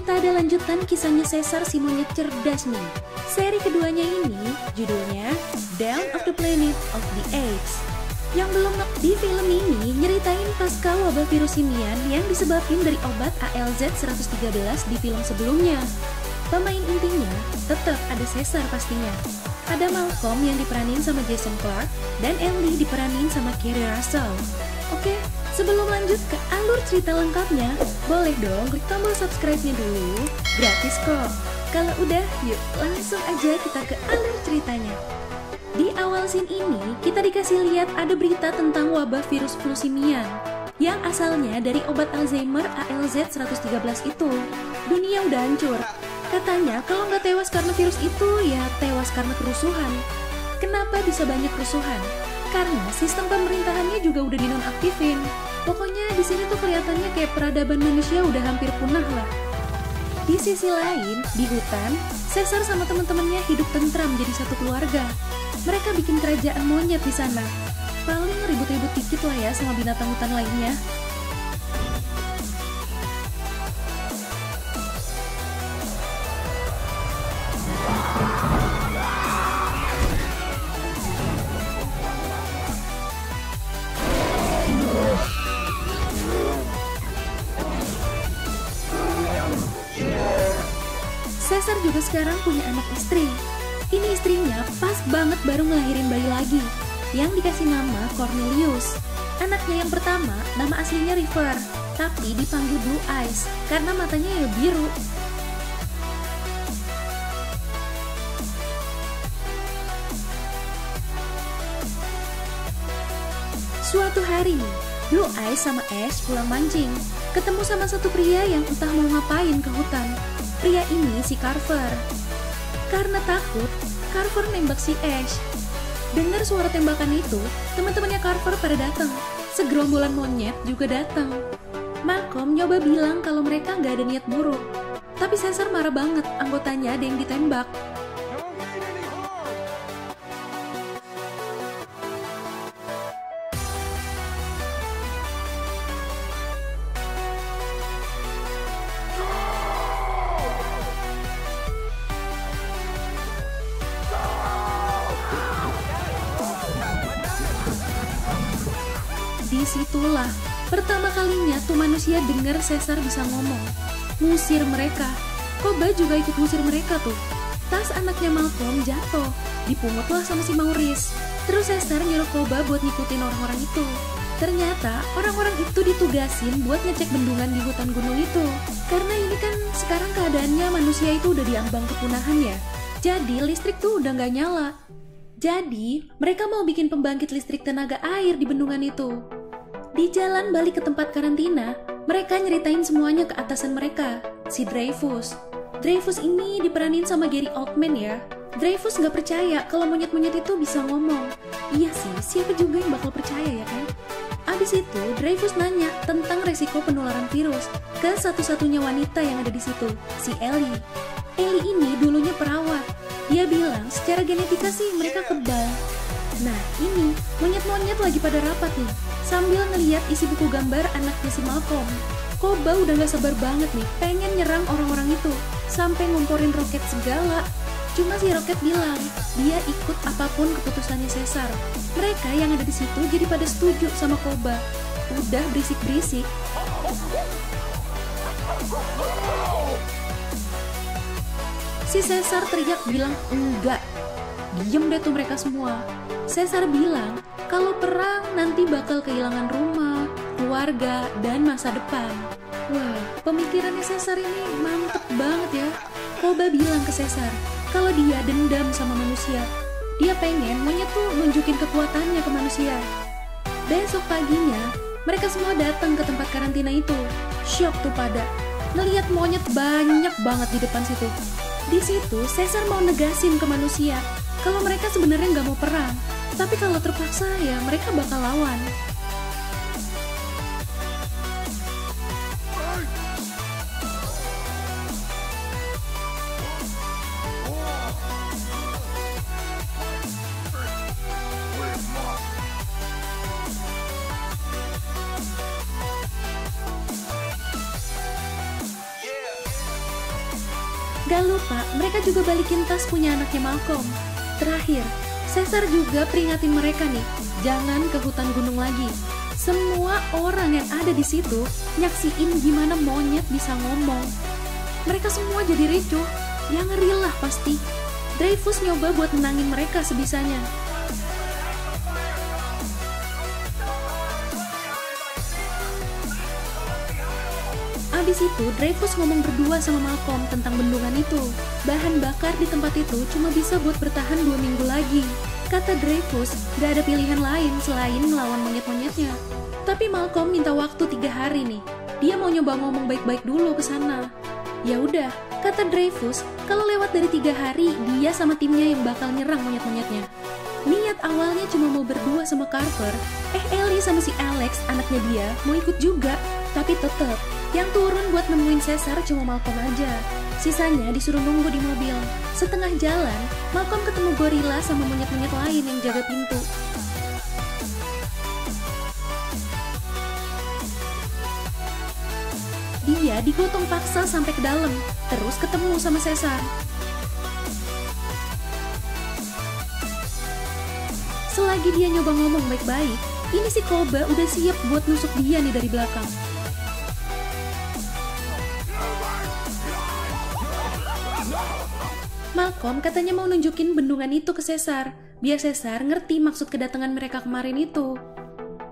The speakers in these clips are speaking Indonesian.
Kita ada lanjutan kisahnya Caesar si monyet cerdas nih. Seri keduanya ini judulnya Dawn of the Planet of the Apes. Yang belum di film ini nyeritain pasca wabah virus simian yang disebabkan dari obat ALZ-113 di film sebelumnya. Pemain intinya tetap ada Caesar pastinya. Ada Malcolm yang diperanin sama Jason Clarke dan Ellie diperanin sama Kerry Russell. Oke, sebelum lanjut ke alur cerita lengkapnya, boleh dong klik tombol subscribe-nya dulu, gratis kok. Kalau udah, yuk langsung aja kita ke alur ceritanya. Di awal scene ini, kita dikasih lihat ada berita tentang wabah virus flu simian yang asalnya dari obat Alzheimer ALZ-113 itu. Dunia udah hancur. Katanya kalau nggak tewas karena virus itu, ya tewas karena kerusuhan. Kenapa bisa banyak kerusuhan? Karena sistem pemerintahannya juga udah dinonaktifin. Pokoknya di sini tuh kelihatannya kayak peradaban manusia udah hampir punah lah. Di sisi lain, di hutan, Caesar sama teman-temannya hidup tentram jadi satu keluarga. Mereka bikin kerajaan monyet di sana. Paling ribut-ribut dikit lah ya sama binatang hutan lainnya. Caesar juga sekarang punya anak istri. Ini istrinya pas banget baru ngelahirin bayi lagi, yang dikasih nama Cornelius. Anaknya yang pertama, nama aslinya River, tapi dipanggil Blue Eyes karena matanya ya biru. Suatu hari, Blue Eyes sama Ash pulang mancing, ketemu sama satu pria yang entah mau ngapain ke hutan. Pria ini si Carver. Karena takut, Carver nembak si Ash. Dengar suara tembakan itu, teman-temannya Carver pada datang. Segerombolan monyet juga datang. Malcolm nyoba bilang kalau mereka nggak ada niat buruk. Tapi Caesar marah banget, anggotanya ada yang ditembak. Disitulah pertama kalinya tuh manusia dengar Caesar bisa ngomong. Ngusir mereka. Koba juga ikut ngusir mereka tuh. Tas anaknya Malcolm jatuh, dipungutlah sama si Maurice. Terus Caesar nyuruh Koba buat ngikutin orang-orang itu. Ternyata orang-orang itu ditugasin buat ngecek bendungan di hutan gunung itu. Karena ini kan sekarang keadaannya manusia itu udah diambang kepunahan ya. Jadi listrik tuh udah nggak nyala. Jadi mereka mau bikin pembangkit listrik tenaga air di bendungan itu. Di jalan balik ke tempat karantina, mereka nyeritain semuanya ke atasan mereka, si Dreyfus. Dreyfus ini diperanin sama Gary Oldman ya. Dreyfus nggak percaya kalau monyet-monyet itu bisa ngomong. Iya sih, siapa juga yang bakal percaya ya kan? Abis itu, Dreyfus nanya tentang resiko penularan virus ke satu-satunya wanita yang ada di situ, si Ellie. Ellie ini dulunya perawat. Dia bilang secara genetika sih mereka kebal. Nah ini, monyet-monyet lagi pada rapat nih, sambil ngeliat isi buku gambar anaknya si Malcolm. Koba udah gak sabar banget nih, pengen nyerang orang-orang itu, sampai ngumporin roket segala. Cuma si roket bilang, dia ikut apapun keputusannya Caesar. Mereka yang ada di situ jadi pada setuju sama Koba. Udah berisik-berisik. Si Caesar teriak bilang enggak. Diem deh tuh mereka semua. Caesar bilang kalau perang nanti bakal kehilangan rumah, keluarga, dan masa depan. Wah, pemikirannya Caesar ini mantep banget ya. Koba bilang ke Caesar kalau dia dendam sama manusia. Dia pengen monyet tuh nunjukin kekuatannya ke manusia. Besok paginya, mereka semua datang ke tempat karantina itu. Syok tuh pada ngeliat monyet banyak banget di depan situ. Di situ Caesar mau negasin ke manusia kalau mereka sebenarnya nggak mau perang, tapi kalau terpaksa ya mereka bakal lawan. Gak lupa, mereka juga balikin tas punya anaknya Malcolm. Terakhir, Caesar juga peringatin mereka nih, jangan ke hutan gunung lagi. Semua orang yang ada di situ nyaksiin gimana monyet bisa ngomong. Mereka semua jadi ricuh, yang ngeri lah pasti. Dreyfus nyoba buat menangin mereka sebisanya. Abis itu, Dreyfus ngomong berdua sama Malcolm tentang bendungan itu. Bahan bakar di tempat itu cuma bisa buat bertahan 2 minggu lagi. Kata Dreyfus, gak ada pilihan lain selain melawan monyet-monyetnya. Tapi Malcolm minta waktu 3 hari nih. Dia mau nyoba ngomong baik-baik dulu ke sana. Ya udah, kata Dreyfus, kalau lewat dari 3 hari, dia sama timnya yang bakal nyerang monyet-monyetnya. Niat awalnya cuma mau berdua sama Carver, Ellie sama si Alex, anaknya dia, mau ikut juga. Tapi tetep, yang turun buat nemuin Caesar cuma Malcolm aja. Sisanya disuruh nunggu di mobil. Setengah jalan, Malcolm ketemu gorila sama monyet-monyet lain yang jaga pintu. Dia digotong paksa sampai ke dalam, terus ketemu sama Caesar. Selagi dia nyoba ngomong baik-baik, ini si Koba udah siap buat nusuk dia nih dari belakang. Malcolm katanya mau nunjukin bendungan itu ke Caesar, biar Caesar ngerti maksud kedatangan mereka kemarin itu.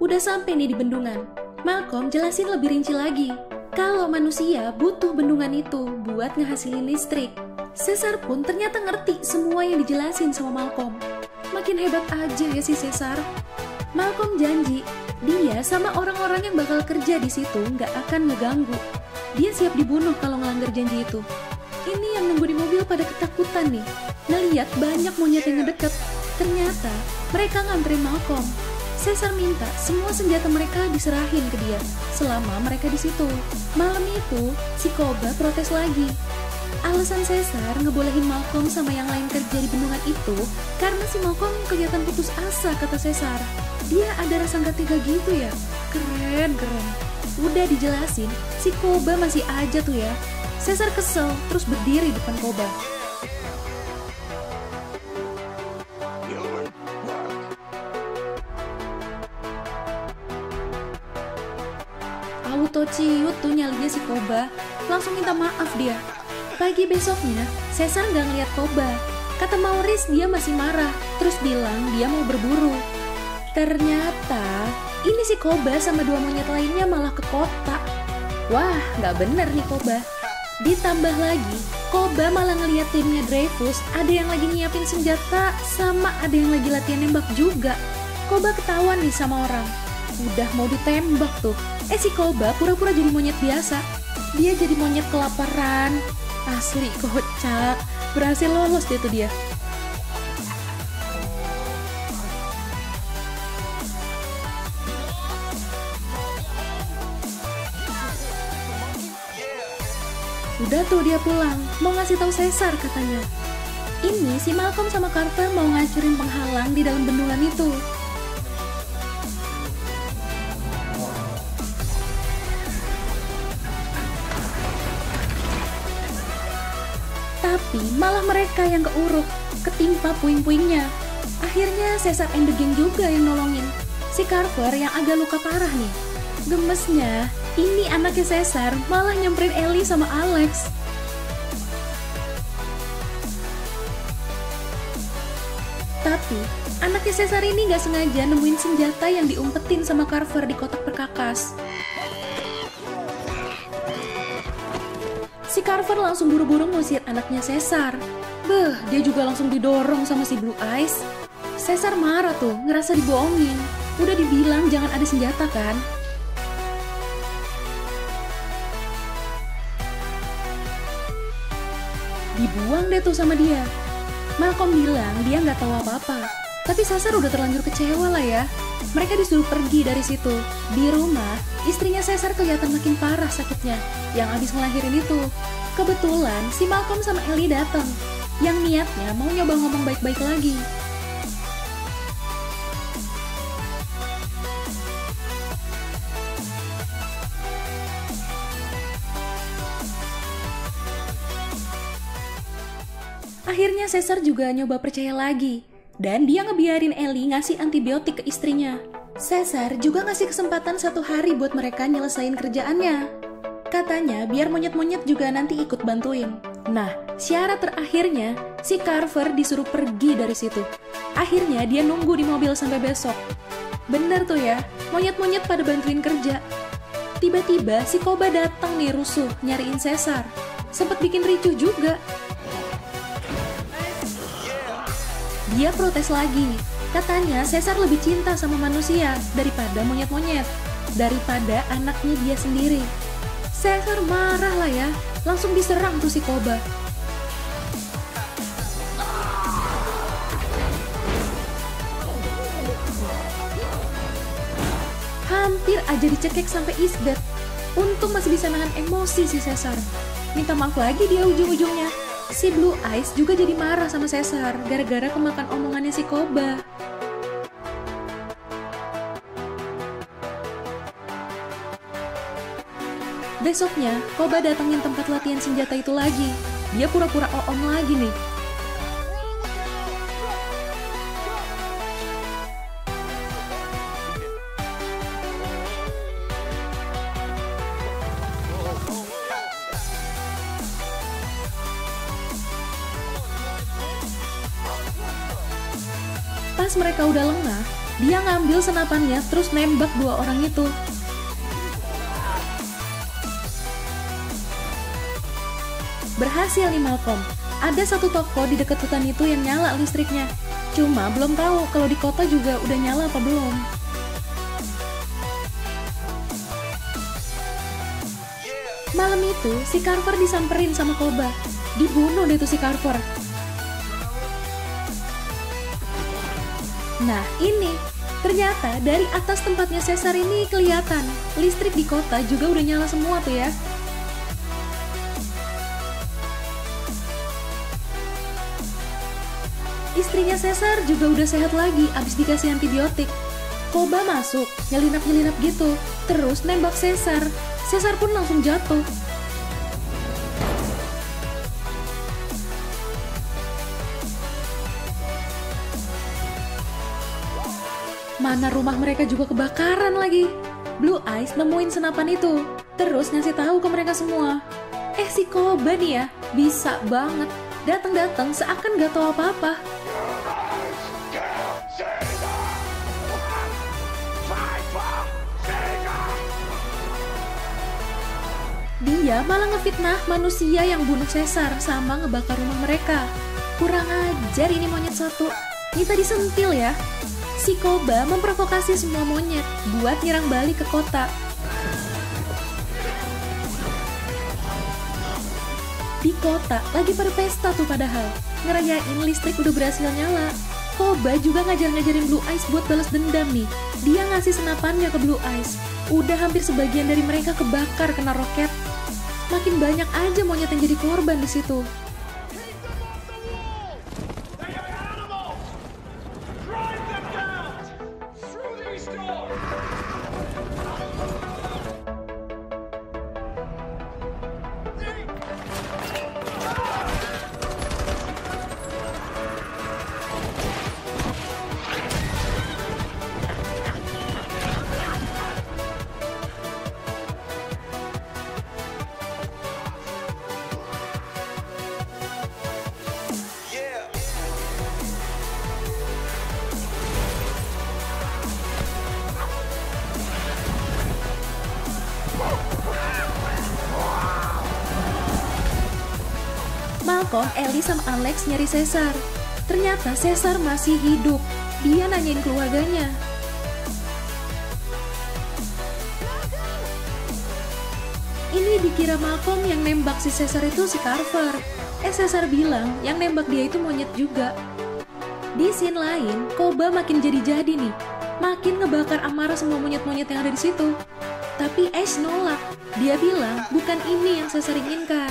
Udah sampai nih di bendungan, Malcolm jelasin lebih rinci lagi. Kalau manusia butuh bendungan itu buat ngehasilin listrik. Caesar pun ternyata ngerti semua yang dijelasin sama Malcolm. Makin hebat aja ya si Caesar. Malcolm janji, dia sama orang-orang yang bakal kerja di situ nggak akan ngeganggu. Dia siap dibunuh kalau ngelanggar janji itu. Ini yang nunggu di mobil pada ketakutan nih, ngeliat banyak monyet yang ngedeket. Ternyata mereka nganterin Malcolm. Caesar minta semua senjata mereka diserahin ke dia selama mereka di situ. Malam itu, si Koba protes lagi. Alasan Caesar ngebolehin Malcolm sama yang lain kerja di bendungan itu karena si Malcolm kelihatan putus asa, kata Caesar. Dia ada rasa nggak tega gitu ya. Keren. Udah dijelasin, si Koba masih aja tuh ya. Caesar kesel, terus berdiri depan Koba. Auto ciut tuh nyalinya si Koba, langsung minta maaf dia. Pagi besoknya, Caesar nggak ngeliat Koba. Kata Maurice dia masih marah, terus bilang dia mau berburu. Ternyata, ini si Koba sama 2 monyet lainnya malah ke kota. Wah, nggak bener nih Koba. Ditambah lagi, Koba malah ngeliat timnya Dreyfus ada yang lagi nyiapin senjata sama ada yang lagi latihan nembak juga. Koba ketahuan nih sama orang. Udah mau ditembak tuh. Si Koba pura-pura jadi monyet biasa. Dia jadi monyet kelaparan. Asli kocak. Berhasil lolos deh tuh dia. Udah tuh dia pulang, mau ngasih tahu Caesar katanya. Ini si Malcolm sama Carver mau ngancurin penghalang di dalam bendungan itu. Tapi malah mereka yang keuruk, ketimpa puing-puingnya. Akhirnya Caesar and the gang juga yang nolongin. Si Carver yang agak luka parah nih. Gemesnya, ini anaknya Caesar malah nyamperin Ellie sama Alex. Tapi, anaknya Caesar ini gak sengaja nemuin senjata yang diumpetin sama Carver di kotak perkakas. Si Carver langsung buru-buru ngusir anaknya Caesar. Dia juga langsung didorong sama si Blue Eyes. Caesar marah tuh, ngerasa dibohongin. Udah dibilang jangan ada senjata kan? Dibuang deh tuh sama dia. Malcolm bilang dia nggak tahu apa-apa. Tapi Caesar udah terlanjur kecewa lah ya. Mereka disuruh pergi dari situ. Di rumah, istrinya Caesar kelihatan makin parah sakitnya. Yang abis ngelahirin itu. Kebetulan si Malcolm sama Ellie datang. Yang niatnya mau nyoba ngomong baik-baik lagi. Akhirnya Caesar juga nyoba percaya lagi, dan dia ngebiarin Ellie ngasih antibiotik ke istrinya. Caesar juga ngasih kesempatan 1 hari buat mereka nyelesain kerjaannya. Katanya biar monyet-monyet juga nanti ikut bantuin. Nah, syarat terakhirnya, si Carver disuruh pergi dari situ. Akhirnya dia nunggu di mobil sampai besok. Bener tuh ya, monyet-monyet pada bantuin kerja. Tiba-tiba si Koba datang nih rusuh nyariin Caesar. Sempet bikin ricuh juga. Dia protes lagi. Katanya Caesar lebih cinta sama manusia daripada monyet-monyet, daripada anaknya dia sendiri. Caesar marah lah ya, langsung diserang tuh si Koba. Hampir aja dicekek sampai isdet. Untung masih bisa nahan emosi si Caesar. Minta maaf lagi dia ujung-ujungnya. Si Blue Eyes juga jadi marah sama Caesar gara-gara kemakan omongannya si Koba. Besoknya, Koba datengin tempat latihan senjata itu lagi. Dia pura-pura oom lagi nih. Pas mereka udah lengah, dia ngambil senapannya terus nembak 2 orang itu. Berhasil nih Malcolm. Ada satu toko di dekat hutan itu yang nyala listriknya. Cuma belum tahu kalau di kota juga udah nyala apa belum. Malam itu, si Carver disamperin sama Koba. Dibunuh deh tuh si Carver. Nah ini, ternyata dari atas tempatnya Caesar ini kelihatan listrik di kota juga udah nyala semua tuh ya. Istrinya Caesar juga udah sehat lagi abis dikasih antibiotik. Koba masuk, nyelinap-nyelinap gitu, terus nembak Caesar. Caesar pun langsung jatuh. Mana rumah mereka juga kebakaran lagi. Blue Eyes nemuin senapan itu, terus ngasih tahu ke mereka semua. Si Koba nih ya, bisa banget. Datang-datang seakan gak tahu apa-apa. Dia malah ngefitnah manusia yang bunuh Caesar sama ngebakar rumah mereka. Kurang ajar ini monyet satu. Minta disentil ya. Si Koba memprovokasi semua monyet buat nyerang balik ke kota. Di kota lagi pada pesta tuh padahal. Ngerayain listrik udah berhasil nyala. Koba juga ngajar-ngajarin Blue Eyes buat balas dendam nih. Dia ngasih senapannya ke Blue Eyes. Udah hampir sebagian dari mereka kebakar kena roket. Makin banyak aja monyet yang jadi korban di situ. Malcolm, Ellie, sama Alex nyari Caesar. Ternyata Caesar masih hidup. Dia nanyain keluarganya. Ini dikira Malcolm yang nembak si Caesar itu si Carver. Caesar bilang yang nembak dia itu monyet juga. Di scene lain, Koba makin jadi-jadi nih. Makin ngebakar amarah semua monyet-monyet yang ada di situ. Tapi Ash nolak. Dia bilang bukan ini yang Caesar inginkan.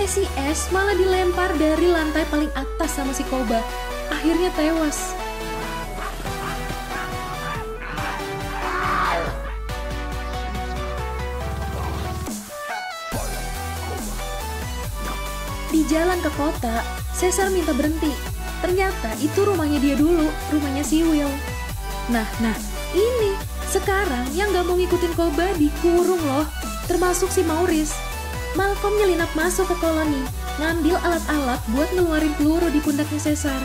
Si Ash malah dilempar dari lantai paling atas sama si Koba. Akhirnya tewas. Di jalan ke kota, Caesar minta berhenti. Ternyata itu rumahnya dia dulu, rumahnya si Will. Nah, ini sekarang yang gak mau ngikutin Koba dikurung loh, termasuk si Maurice. Malcolm nyelinap masuk ke koloni, ngambil alat-alat buat ngeluarin peluru di pundaknya Caesar.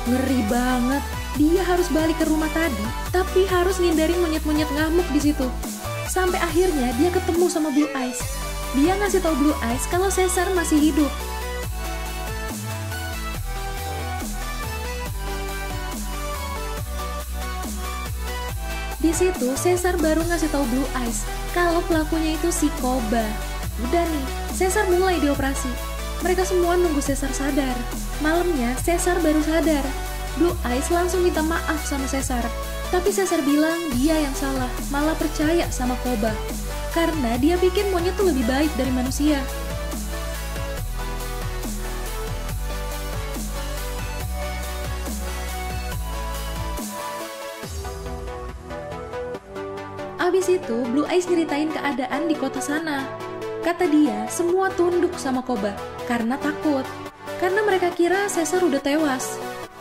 Ngeri banget, dia harus balik ke rumah tadi, tapi harus ngindarin monyet-monyet ngamuk di situ. Sampai akhirnya dia ketemu sama Blue Eyes. Dia ngasih tahu Blue Eyes kalau Caesar masih hidup. Di situ Caesar baru ngasih tahu Blue Eyes kalau pelakunya itu si Koba. Udah nih, Caesar mulai dioperasi. Mereka semua nunggu Caesar sadar. Malamnya Caesar baru sadar. Blue Eyes langsung minta maaf sama Caesar. Tapi Caesar bilang dia yang salah, malah percaya sama Koba. Karena dia pikir monyet tuh lebih baik dari manusia. Abis itu, Blue Eyes nyeritain keadaan di kota sana. Kata dia, semua tunduk sama Koba karena takut. Karena mereka kira Caesar udah tewas.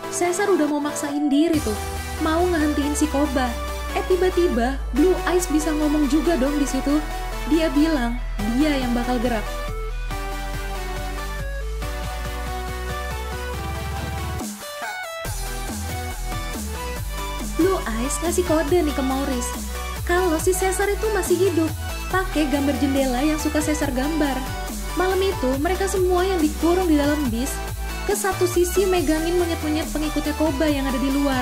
Caesar udah mau maksain diri tuh, mau ngehentiin si Koba. Tiba-tiba Blue Eyes bisa ngomong juga dong di situ. Dia bilang dia yang bakal gerak. Blue Eyes ngasih kode nih ke Maurice kalau si Caesar itu masih hidup, pakai gambar jendela yang suka Caesar gambar. Malam itu mereka semua yang dikurung di dalam bis ke satu sisi megangin monyet-monyet pengikutnya Koba yang ada di luar.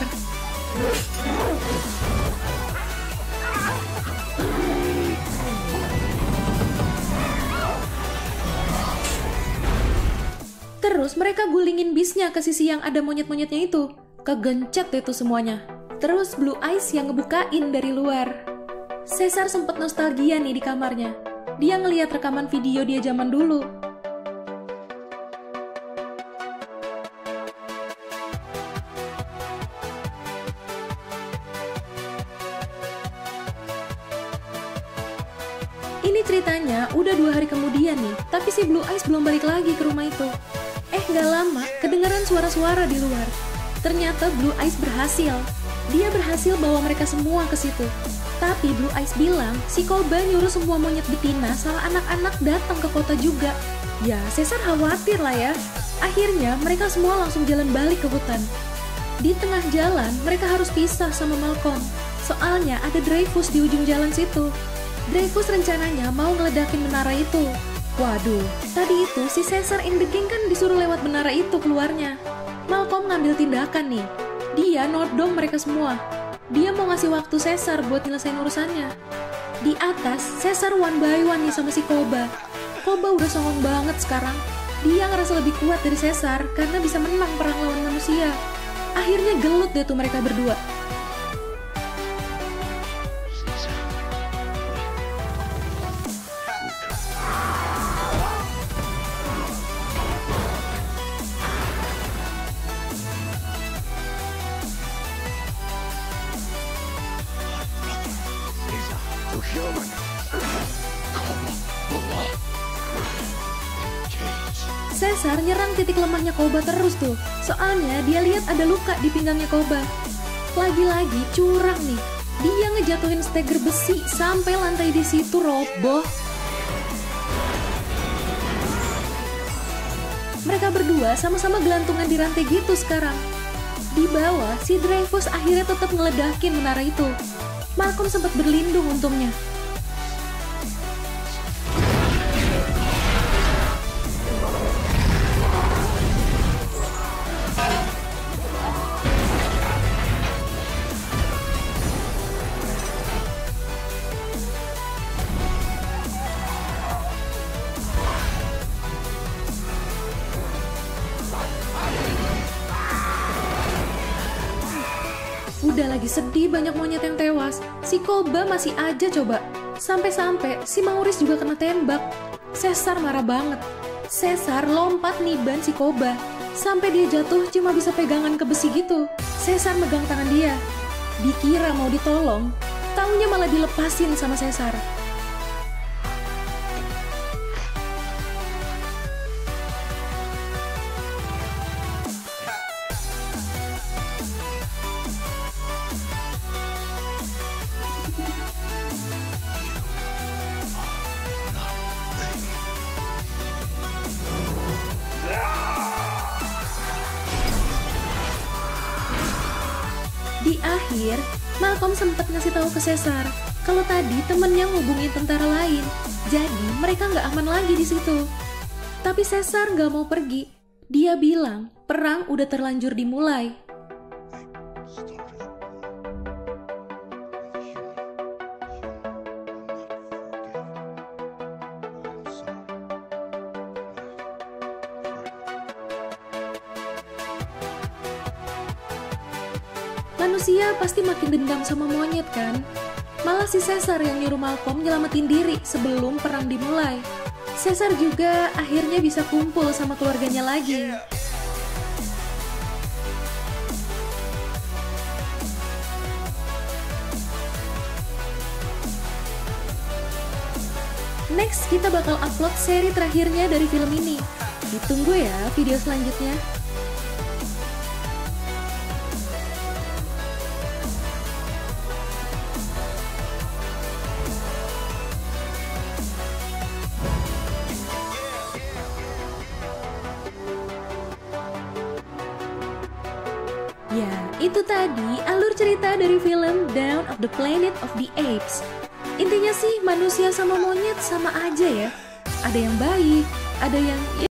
Terus mereka gulingin bisnya ke sisi yang ada monyet-monyetnya itu. Kegencet deh tuh semuanya. Terus Blue Eyes yang ngebukain dari luar. Caesar sempet nostalgia nih di kamarnya. Dia ngeliat rekaman video dia zaman dulu. Ini ceritanya udah 2 hari kemudian nih, tapi si Blue Eyes belum balik lagi ke rumah itu. Gak lama, kedengaran suara-suara di luar. Ternyata Blue Eyes berhasil. Dia berhasil bawa mereka semua ke situ. Tapi Blue Eyes bilang, si Koba nyuruh semua monyet betina sama anak-anak datang ke kota juga. Ya, Caesar khawatir lah ya. Akhirnya, mereka semua langsung jalan balik ke hutan. Di tengah jalan, mereka harus pisah sama Malcolm. Soalnya ada Dreyfus di ujung jalan situ. Dreyfus rencananya mau ngeledakin menara itu. Waduh, tadi itu si Caesar and the King kan disuruh lewat menara itu keluarnya. Malcolm ngambil tindakan nih. Dia nodong mereka semua. Dia mau ngasih waktu Caesar buat nyelesain urusannya. Di atas, Caesar one by one nih sama si Koba. Koba udah songong banget sekarang. Dia ngerasa lebih kuat dari Caesar karena bisa menang perang lawan manusia. Akhirnya gelut deh tuh mereka berdua. Caesar nyerang titik lemahnya Koba terus tuh. Soalnya dia lihat ada luka di pinggangnya Koba. Lagi-lagi curang nih. Dia ngejatuhin steger besi sampai lantai di situ roboh. Mereka berdua sama-sama gelantungan di rantai gitu sekarang. Di bawah, si Dreyfus akhirnya tetap ngeledakin menara itu. Malcolm sempat berlindung untungnya. Udah lagi sedih banyak monyet yang tewas, si Koba masih aja coba. Sampai-sampai si Maurice juga kena tembak. Caesar marah banget. Caesar lompat niban si Koba. Sampai dia jatuh cuma bisa pegangan ke besi gitu. Caesar megang tangan dia. Dikira mau ditolong, taunya malah dilepasin sama Caesar. terakhir, Malcolm sempat ngasih tahu ke Caesar kalau tadi temennya ngubungin tentara lain, jadi mereka nggak aman lagi di situ. Tapi Caesar nggak mau pergi. Dia bilang perang udah terlanjur dimulai. Manusia pasti makin dendam sama monyet kan? Malah si Caesar yang nyuruh Malcolm nyelamatin diri sebelum perang dimulai. Caesar juga akhirnya bisa kumpul sama keluarganya lagi. Next, kita bakal upload seri terakhirnya dari film ini. Ditunggu ya video selanjutnya. Ya, itu tadi alur cerita dari film Dawn of the Planet of the Apes. Intinya sih manusia sama monyet sama aja ya. Ada yang baik, ada yang